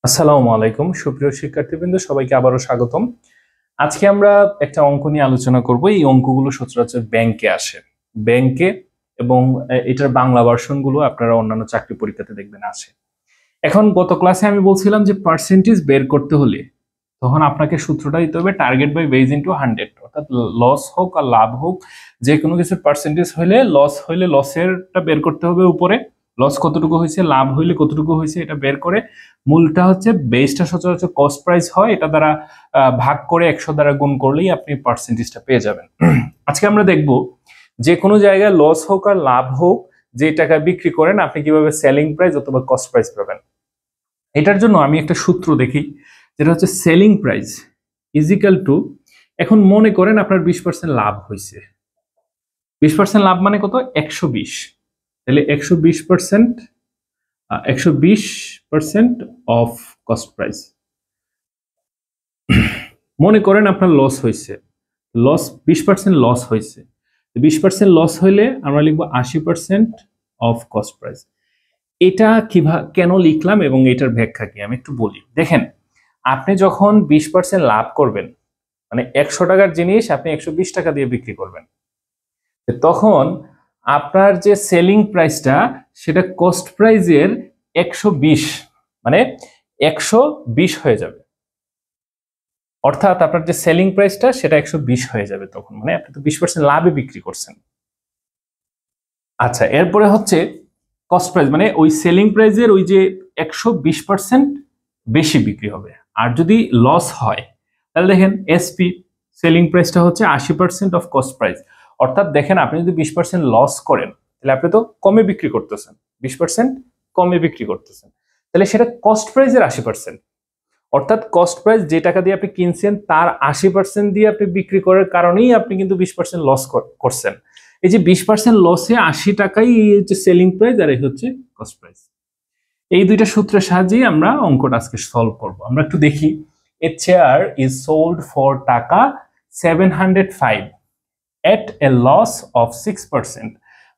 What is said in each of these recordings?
আসসালামু আলাইকুম সুপ্রিয় শিক্ষার্থীবৃন্দ, সবাইকে আবারও স্বাগতম। আজকে আমরা একটা অঙ্ক নিয়ে আলোচনা করব। এই অঙ্কগুলো সচরাচর ব্যাংকে আসে, ব্যাংকে, এবং এটার বাংলা ভার্সন গুলো আপনারা অন্যান্য চাকরি পরীক্ষাতে দেখবেন আসে। এখন গত ক্লাসে আমি বলছিলাম যে পার্সেন্টেজ বের করতে হলে তখন আপনাকে সূত্রটা দিতে হবে টার্গেট বাই বেজ ইনটু 100, অর্থাৎ লস হোক আর লাভ হোক, যে কোনো কিছুর পার্সেন্টেজ হলে লসেরটা বের করতে হবে উপরে, লস কতটুকু হয়েছে, লাভ হইলে কতটুকু হয়েছে এটা বের করে, মূলটা হচ্ছে বেসটা সচরাচর কস্ট প্রাইস হয়, এটা দ্বারা ভাগ করে 100 দ্বারা গুণ করলেই আপনি পার্সেন্টেজটা পেয়ে যাবেন। আজকে আমরা দেখব যে কোনো জায়গায় লস হোক আর লাভ হোক, যে টাকা বিক্রি করেন আপনি কিভাবে সেলিং প্রাইস অথবা কস্ট প্রাইস পাবেন। এটার জন্য আমি একটা সূত্র দেখি, যেটা হচ্ছে সেলিং প্রাইস ইজিক্যাল টু, এখন মনে করেন আপনার 20% লাভ হয়েছে, 20% লাভ মানে কত, 120, তাহলে 120% অফ কস্ট প্রাইস। মনে করেন আপনার লস হয়েছে, 20% লস হয়েছে, 20% লস হইলে আমরা লিখবো 80% অফ কস্ট প্রাইস। এটা কেন লিখলাম এবং এটার ব্যাখ্যা কি আমি একটু বলি। দেখেন, আপনি যখন 20% লাভ করবেন, মানে 100 টাকার জিনিস আপনি 120 টাকা দিয়ে বিক্রি করবেন, তখন আপনার যে সেলিং প্রাইসটা সেটা কস্ট প্রাইজের 120, মানে 120 হয়ে যাবে, অর্থাৎ আপনার যে সেলিং প্রাইসটা সেটা 120 হয়ে যাবে তখন, মানে আপনি তো 20% লাভে বিক্রি করছেন। আচ্ছা, এরপরে হচ্ছে কস্ট প্রাইস, মানে ওই সেলিং প্রাইসের ওই যে 120% বেশি বিক্রি হবে। আর যদি লস হয় তাহলে দেখেন এসপি, সেলিং প্রাইসটা হচ্ছে 80% অফ কস্ট প্রাইস, অর্থাৎ দেখেন আপনি যদি 20% লস করেন তাহলে আপনি তো কমে বিক্রি করতেছেন, 20% কমে বিক্রি করতেছেন, তাহলে সেটা কস্ট প্রাইসের 80%, অর্থাৎ কস্ট প্রাইস যে টাকা দিয়ে আপনি কিনছেন তার 80% দিয়ে আপনি বিক্রি করার কারণেই আপনি কিন্তু 20% লস করছেন। এই যে 20% লসে 80 টাকাই হচ্ছে সেলিং প্রাইস, আর এই হচ্ছে কস্ট প্রাইস। এই দুইটা সূত্রের সাহায্যে আমরা অঙ্কটা আজকে সলভ করব। আমরা একটু দেখি, এ চেয়ার ইজ সোল্ড ফর টাকা 705 এট এ লস অফ 6%,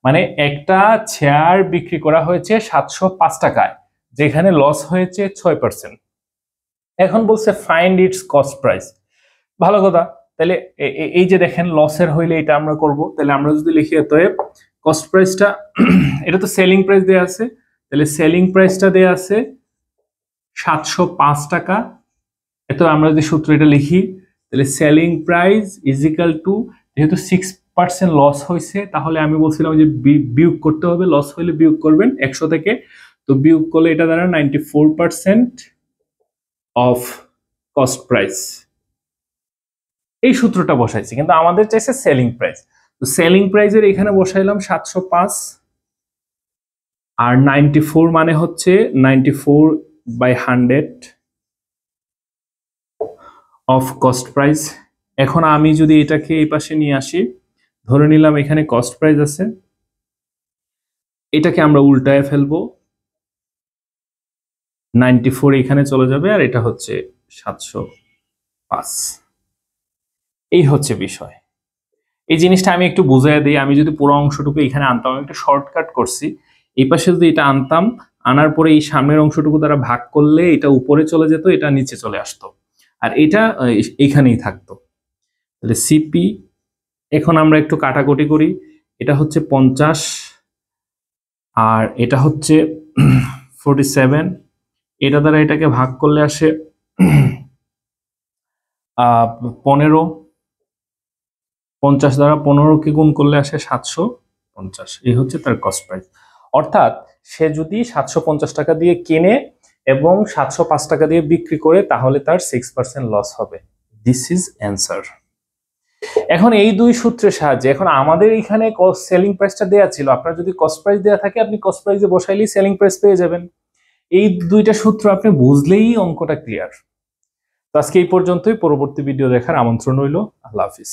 মানে একটা চেয়ার বিক্রি করা হয়েছে 705 টাকায়, যেখানে লস হয়েছে 6%। এখন বলছে ফাইন্ড ইটস কস্ট প্রাইস। ভালো কথা, তাহলে এই যে দেখেন লসের হইলে এটা আমরা করব, তাহলে আমরা যদি লিখি অতএব কস্ট প্রাইসটা, এটা তো সেলিং প্রাইস দেয়া আছে, তাহলে সেলিং প্রাইসটা দেয়া আছে 705 টাকা। এত আমরা যদি সূত্র এটা লিখি, তাহলে selling price is equal to, যেহেতু 6% লস হয়েছে তাহলে আমি বলছিলাম যে বিয়োগ করতে হবে, লস হইলে বিয়োগ করবেন 100 থেকে, তো বিয়োগ করলে এটা দ্বারা 94% অফ কস্ট প্রাইস। এই সূত্রটা বসাইছি, কিন্তু আমাদের চাইছে সেলিং প্রাইস, তো সেলিং প্রাইসের এখানে বসাইলাম 705, আর 94 মানে হচ্ছে 94/100 অফ কস্ট প্রাইস। এখন আমি যদি এটাকে এই পাশে নিয়ে আসি, ধরে নিলাম এখানে কস্ট প্রাইস আছে, এটাকে আমরা উল্টায় ফেলবো, 94 এখানে চলে যাবে, আর এটা হচ্ছে 705। এই হচ্ছে বিষয়। এই জিনিসটা আমি একটু বুঝাই দিই, আমি যদি পুরো অংশটুকু এখানে আনতাম, আমি একটা শর্টকাট করছি, এই পাশে যদি এটা আনতাম, আনার পরে এই সামনের অংশটুকু দ্বারা ভাগ করলে এটা উপরে চলে যেত, এটা নিচে চলে আসতো, আর এটা এইখানেই থাকতো। তাহলে সিপি, এখন আমরা একটু কাটাকুটি করি, এটা হচ্ছে 50 আর এটা হচ্ছে 47, এটা দ্বারা এটাকে ভাগ করলে আসে 15, 50 দ্বারা 15কে গুণ করলে আসে 750। এই হচ্ছে তার কস্ট প্রাইস। অর্থাৎ সে যদি 750 টাকা দিয়ে কিনে এবং 705 টাকা দিয়ে বিক্রি করে তাহলে তার 6% লস হবে। This is answer. এখন এই দুই সূত্রের সাহায্যে, এখন আমাদের এখানে সেলিং প্রাইসটা দেয়া ছিল, আপনার যদি কস্ট প্রাইস দেয়া থাকে আপনি কস্ট প্রাইসে বসাইলেই সেলিং প্রাইস পেয়ে যাবেন। এই দুইটা সূত্র আপনি বুঝলেই অঙ্কটা ক্লিয়ার। তো আজকে এই পর্যন্তই, পরবর্তী ভিডিও দেখার আমন্ত্রণ রইল। আল্লাহ হাফিজ।